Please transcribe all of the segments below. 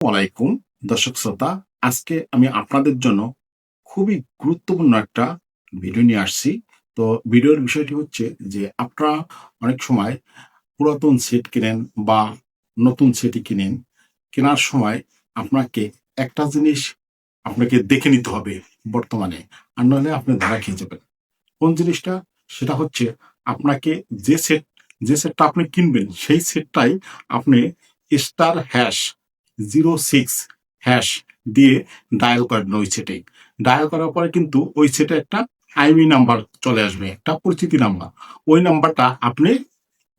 ওয়ালাইকুম দর্শক শ্রোতা, আজকে আমি আপনাদের জন্য খুবই গুরুত্বপূর্ণ একটা ভিডিও নিয়ে আসছি। তো ভিডিওর বিষয়টি হচ্ছে যে আপনারা অনেক সময় পুরাতন সেট কিনেন বা নতুন সেটই কিনেন। কেনার সময় আপনাকে একটা জিনিস আপনাকে দেখে নিতে হবে বর্তমানে, আর নইলে আপনি ধরা খেয়ে যাবেন। কোন জিনিসটা? সেটা হচ্ছে আপনাকে যে সেট যে সেটটা আপনি কিনবেন সেই সেটটাই আপনি *#06# দিয়ে ডায়াল করেন ওই সেটে। ডায়াল করার পরে কিন্তু ওই সেটে একটা আইমি নাম্বার চলে আসবে, একটা পরিচিতি নাম্বার। ওই নাম্বারটা আপনি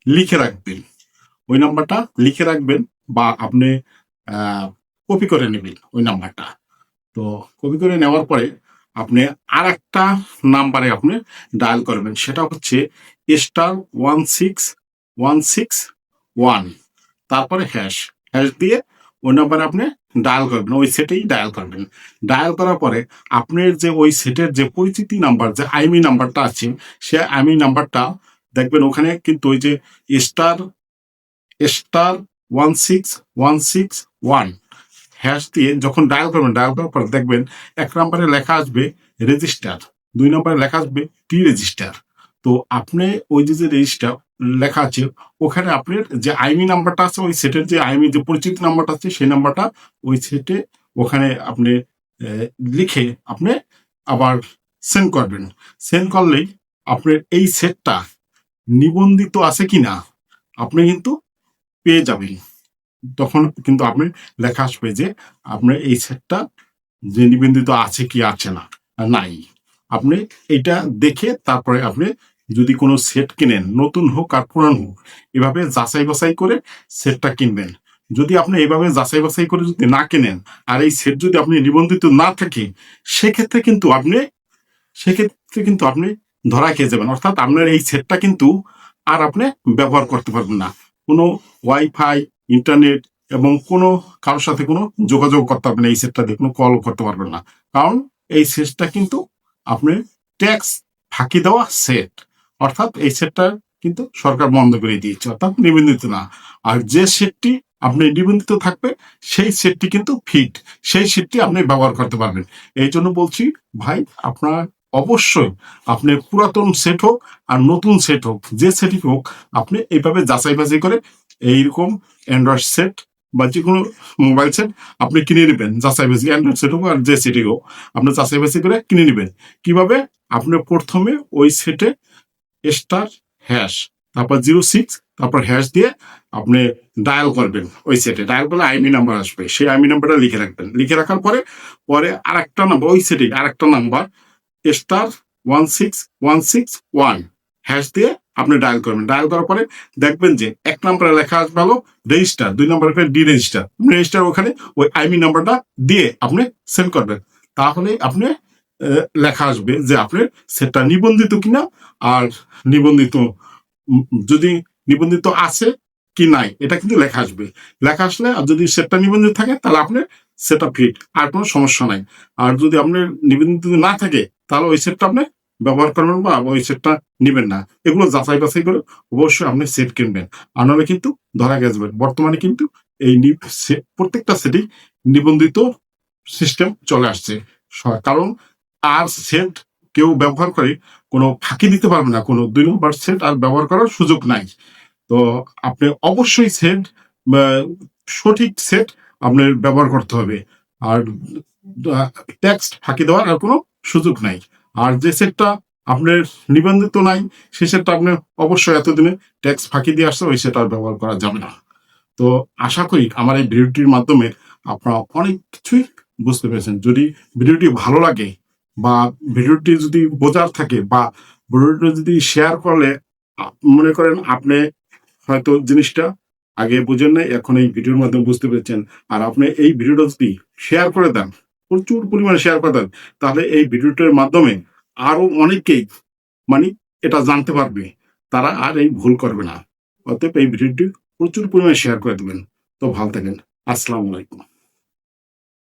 লিখে রাখবেন। ওই নাম্বারটা লিখে রাখবেন বা আপনি কপি করে নেবেন ওই নাম্বারটা। তো কপি করে নেওয়ার পরে আপনি আরেকটা নাম্বারে আপনি ডায়াল করবেন, সেটা হচ্ছে *16161, তারপরে হ্যাশ হ্যাশ দিয়ে ওই নাম্বারে আপনি ডায়াল করবেন, ওই সেটেই ডায়াল করবেন। ডায়াল করার পরে আপনার যে ওই সেটের যে পরিচিতি নাম্বার, যে আইমি নাম্বারটা আছে, সে আইমি নাম্বারটা দেখবেন ওখানে কিন্তু ওই যে স্টার স্টার 16161 হ্যাশ দিয়ে যখন ডায়াল করবেন, ডায়াল করার পর দেখবেন এক নম্বরে লেখা আসবে রেজিস্টার, দুই নম্বরে লেখা আসবে টি রেজিস্টার। তো আপনি ওই যে রেজিস্টার লেখা আছে, ওখানে আপনার যে আইমি নাম্বারটা আছে, ওই সেটের যে আইমি যে পরিচিত নাম্বারটা আছে, সেই নাম্বারটা ওই সেটে ওখানে আপনি লিখে আপনি আবার সেন্ড করবেন। সেন্ড করলেই আপনার এই সেটটা নিবন্ধিত আছে কিনা আপনি কিন্তু পেয়ে যাবেন। তখন কিন্তু আপনি লেখা আসবে যে আপনার এই সেটটা যে নিবন্ধিত আছে কি আছে না নাই। আপনি এটা দেখে তারপরে আপনি যদি কোনো সেট কিনেন, নতুন হোক আর পুরান হোক, এভাবে যাচাই বাছাই করে সেটটা কিনবেন। যদি আপনি এভাবে যাচাই বাছাই করে যদি না কিনেন, আর এই সেট যদি আপনি নিবন্ধিত না থাকে, সেক্ষেত্রে কিন্তু আপনি ধরা খেয়ে যাবেন। অর্থাৎ আপনার এই সেটটা কিন্তু আর আপনি ব্যবহার করতে পারবেন না। কোনো ওয়াইফাই, ইন্টারনেট এবং কোনো কারোর সাথে কোনো যোগাযোগ করতে পারবেন না, এই সেটটা দিয়ে কোনো কল করতে পারবেন না। কারণ এই সেটটা কিন্তু আপনি ট্যাক্স ফাঁকি দেওয়া সেট। অর্থাৎ এই সেটটা কিন্তু সরকার বন্ধ করে দিয়েছে, অর্থাৎ নিবন্ধিত না। আর যে সেটটি আপনি নিবন্ধিত থাকবে, সেই সেটটি কিন্তু ফিট, সেই সেটটি আপনি ব্যবহার করতে পারবেন। এই জন্য বলছি ভাই, আপনার অবশ্যই আপনি পুরাতন সেট হোক আর নতুন সেট হোক, যে সেটই হোক, আপনি এইভাবে যাচাই বাছাই করে এইরকম অ্যান্ড্রয়েড সেট বা যে কোনো মোবাইল সেট আপনি কিনে নেবেন। যাচাই বাছাই, অ্যান্ড্রয়েড সেট হোক আর যে সেটই হোক, আপনি যাচাই বাছাই করে কিনে নেবেন। কিভাবে? আপনি প্রথমে ওই সেটে স্টার হ্যাশ, তারপর 06, তারপর হ্যাশ দিয়ে আপনি ডায়াল করবেন। ওই সেটে ডায়াল করলে আইমি নাম্বার আসবে, সেই আইমি নাম্বারটা লিখে রাখবেন। লিখে রাখার পরে পরে আরেকটা নাম্বার, ওই সেটে আরেকটা নাম্বার *16161 হ্যাশ দিয়ে আপনি ডায়াল করবেন। ডায়াল করার পরে দেখবেন যে এক নম্বরে লেখা আসবে হলো রেজিস্টার, দুই নম্বরে ডি রেজিস্টার। রেজিস্টার ওখানে ওই আইমি নাম্বারটা দিয়ে আপনি সেন্ড করবেন। তাহলে আপনি লেখা আসবে যে আপনার সেটটা নিবন্ধিত কিনা, আর নিবন্ধিত যদি নিবন্ধিত আছে কি নাই, এটা কিন্তু লেখা আসবে। লেখা আসলে আর যদি সেটটা নিবন্ধিত থাকে, তাহলে আপনার সেটটা ফিট, আর কোনো সমস্যা নাই। আর যদি আপনার নিবন্ধিত না থাকে, তাহলে ওই সেটটা আপনি ব্যবহার করবেন বা ওই সেটটা নিবেন না। এগুলো যাচাই বাছাই করে অবশ্যই আপনি সেট কিনবেন, আর নাহলে কিন্তু ধরা গেছে। বর্তমানে কিন্তু এই প্রত্যেকটা সেটই নিবন্ধিত সিস্টেম চলে আসছে। কারণ আর সেট কেউ ব্যবহার করে কোনো ফাঁকি দিতে পারবে না, কোনো 2 নম্বর সেট আর ব্যবহার করার সুযোগ নাই। তো আপনি অবশ্যই সেট, সঠিক সেট আপনার ব্যবহার করতে হবে। আর টেক্সট ফাঁকি দেওয়ার আর কোনো সুযোগ নাই। আর যে সেটটা আপনার নিবন্ধিত নাই, সে সেটটা আপনার অবশ্যই এতদিনে ট্যাক্স ফাঁকি দিয়ে আসছে, ওই সেট আর ব্যবহার করা যাবে না। তো আশা করি আমার এই ভিডিওটির মাধ্যমে আপনারা অনেক কিছুই বুঝতে পেরেছেন। যদি ভিডিওটি ভালো লাগে বা ভিডিওটি যদি বোঝার থাকে বা ভিডিওটি যদি শেয়ার করলে মনে করেন আপনি হয়তো জিনিসটা আগে বুঝেন নাই, এখন এই ভিডিওর মাধ্যমে বুঝতে পেরেছেন। আর আপনি এই ভিডিওটা যদি শেয়ার করে দেন, প্রচুর পরিমাণে শেয়ার করে দেন, তাহলে এই ভিডিওটার মাধ্যমে আরো অনেকেই মানে এটা জানতে পারবে, তারা আর এই ভুল করবে না। অতএব এই ভিডিওটি প্রচুর পরিমাণে শেয়ার করে দেবেন। তো ভালো থাকেন। আসসালামু আলাইকুম।